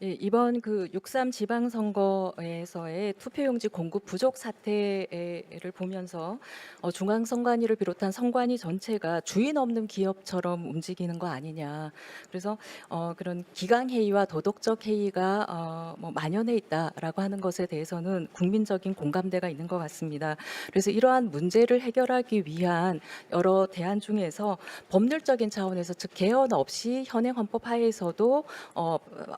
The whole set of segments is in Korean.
예, 이번 그 6.3 지방선거에서의 투표용지 공급 부족 사태를 보면서 중앙선관위를 비롯한 선관위 전체가 주인 없는 기업처럼 움직이는 거 아니냐. 그래서 그런 기강회의와 도덕적 회의가 뭐 만연해 있다라고 하는 것에 대해서는 국민적인 공감대가 있는 것 같습니다. 그래서 이러한 문제를 해결하기 위한 여러 대안 중에서 법률적인 차원에서 즉 개헌 없이 현행 헌법 하에서도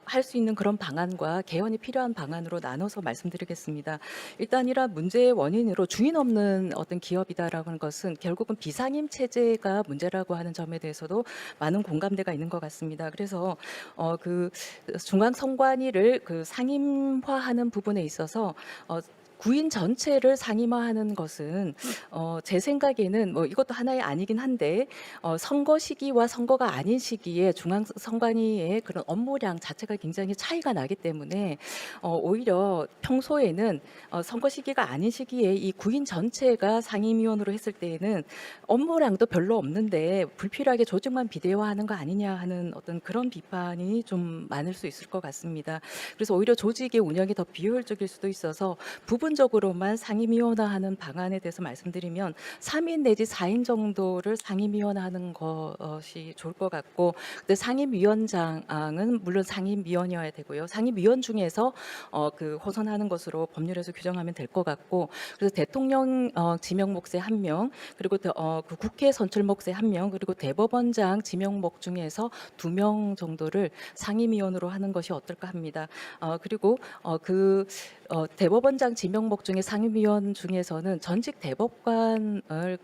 할 수 있는 그런 방안과 개헌이 필요한 방안으로 나눠서 말씀드리겠습니다. 일단 이러한 문제의 원인으로 주인 없는 어떤 기업이다라는 것은 결국은 비상임 체제가 문제라고 하는 점에 대해서도 많은 공감대가 있는 것 같습니다. 그래서 그 중앙선관위를 그 상임화하는 부분에 있어서 구인 전체를 상임화하는 것은 제 생각에는 뭐 이것도 하나의 아니긴 한데 선거 시기와 선거가 아닌 시기에 중앙선관위의 그런 업무량 자체가 굉장히 차이가 나기 때문에 오히려 평소에는 선거 시기가 아닌 시기에 이 구인 전체가 상임위원으로 했을 때에는 업무량도 별로 없는데 불필요하게 조직만 비대화하는 거 아니냐 하는 어떤 그런 비판이 좀 많을 수 있을 것 같습니다. 그래서 오히려 조직의 운영이 더 비효율적일 수도 있어서 부분적으로만 상임위원화하는 방안에 대해서 말씀드리면 3인 내지 4인 정도를 상임위원화하는 것이 좋을 것 같고, 근데 상임위원장은 물론 상임위원이어야 되고요. 상임위원 중에서 그 호선하는 것으로 법률에서 규정하면 될 것 같고, 그래서 대통령 지명 몫의 1명, 그리고 그 국회 선출 몫의 1명, 그리고 대법원장 지명 몫 중에서 2명 정도를 상임위원으로 하는 것이 어떨까 합니다. 그리고 그 대법원장 지명목 중에 상임위원 중에서는 전직 대법관을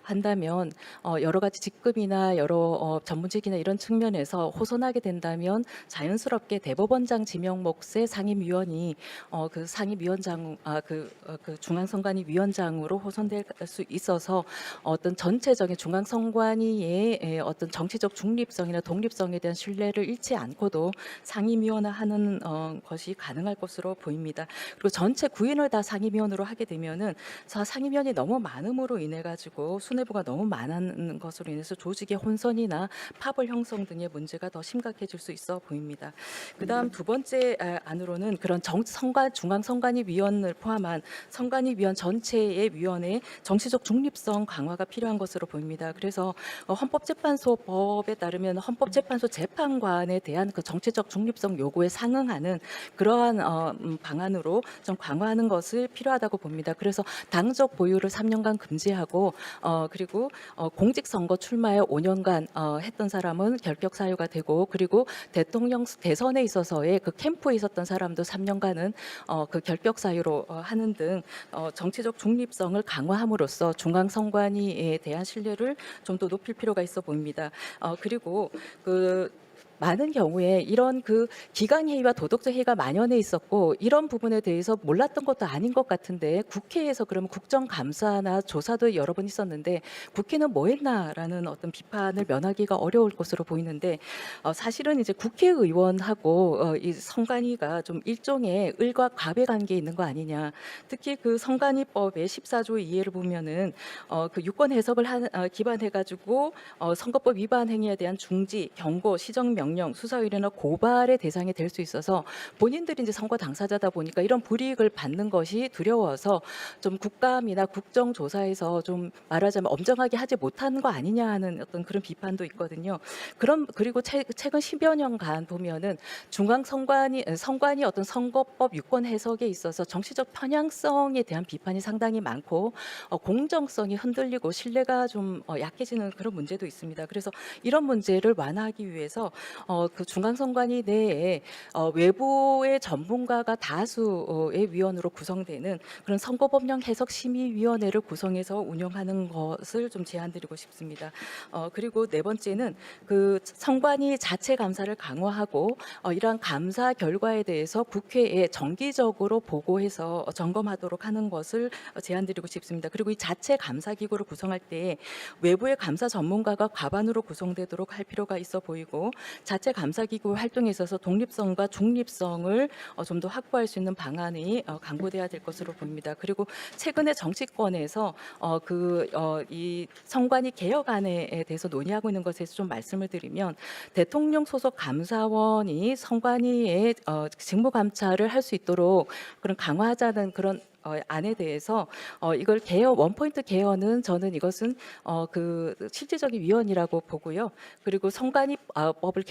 한다면 여러 가지 직급이나 여러 전문직이나 이런 측면에서 호선하게 된다면 자연스럽게 대법원장 지명 몫의 상임위원이 그 상임위원장 그 중앙선관위 위원장으로 호선될 수 있어서 어떤 전체적인 중앙선관위의 어떤 정치적 중립성이나 독립성에 대한 신뢰를 잃지 않고도 상임위원화하는 것이 가능할 것으로 보입니다. 그리고 전체 구인을 다 상임위원으로 하게 되면은 상임위원이 너무 많음으로 인해 가지고 수뇌부가 너무 많은 것으로 인해서 조직의 혼선이나 파벌 형성 등의 문제가 더 심각해질 수 있어 보입니다. 그다음 두 번째 안으로는 그런 중앙선관위 위원을 포함한 선관위 위원 전체의 위원회 정치적 중립성 강화가 필요한 것으로 보입니다. 그래서 헌법재판소법에 따르면 헌법재판소 재판관에 대한 그 정치적 중립성 요구에 상응하는 그러한 방안으로 좀 강화하는 것을 필요하다고 봅니다. 그래서 당적 보유를 3년간 금지하고 그리고 공직선거 출마에 5년간 했던 사람은 결격 사유가 되고, 그리고 대통령 대선에 있어서의 그 캠프에 있었던 사람도 3년간은 그 결격 사유로 하는 등 정치적 중립성을 강화함으로써 중앙선관위에 대한 신뢰를 좀 더 높일 필요가 있어 보입니다. 그리고 그 많은 경우에 이런 그 기강회의와 도덕적 회의가 만연해 있었고, 이런 부분에 대해서 몰랐던 것도 아닌 것 같은데 국회에서 그러면 국정감사나 조사도 여러 번 있었는데 국회는 뭐 했나라는 어떤 비판을 면하기가 어려울 것으로 보이는데, 사실은 이제 국회의원하고 이 선관위가 좀 일종의 을과 갑의 관계에 있는 거 아니냐. 특히 그 선관위법의 14조 2회를 보면은 그 유권 해석을 기반해 가지고 선거법 위반 행위에 대한 중지, 경고, 시정 명령, 수사 의뢰나 고발의 대상이 될 수 있어서 본인들이 이제 선거 당사자다 보니까 이런 불이익을 받는 것이 두려워서 좀 국감이나 국정조사에서 좀 말하자면 엄정하게 하지 못한 거 아니냐 하는 어떤 그런 비판도 있거든요. 그리고 최근 10여 년간 보면은 선관위 어떤 선거법 유권 해석에 있어서 정치적 편향성에 대한 비판이 상당히 많고 공정성이 흔들리고 신뢰가 좀 약해지는 그런 문제도 있습니다. 그래서 이런 문제를 완화하기 위해서 그 중앙선관위 내에 외부의 전문가가 다수의 위원으로 구성되는 그런 선거법령 해석심의위원회를 구성해서 운영하는 것을 좀 제안드리고 싶습니다. 그리고 네 번째는 그 선관위 자체 감사를 강화하고 이러한 감사 결과에 대해서 국회에 정기적으로 보고해서 점검하도록 하는 것을 제안드리고 싶습니다. 그리고 이 자체 감사기구를 구성할 때 외부의 감사 전문가가 과반으로 구성되도록 할 필요가 있어 보이고, 자체 감사기구 활동에 있어서 독립성과 중립성을 좀 더 확보할 수 있는 방안이 강구돼야 될 것으로 보입니다. 그리고 최근에 정치권에서 이 선관위 개혁안에 대해서 논의하고 있는 것에 대해서 좀 말씀을 드리면, 대통령 소속 감사원이 선관위의 직무 감찰을 할 수 있도록 그런 강화하자는 그런 안에 대해서 이걸 원포인트 개헌은 저는 이것은 그 실질적인 위헌이라고 보고요. 그리고 선관위 법을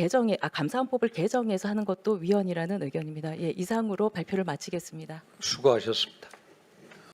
감사원법을 개정해서 하는 것도 위헌이라는 의견입니다. 예, 이상으로 발표를 마치겠습니다. 수고하셨습니다.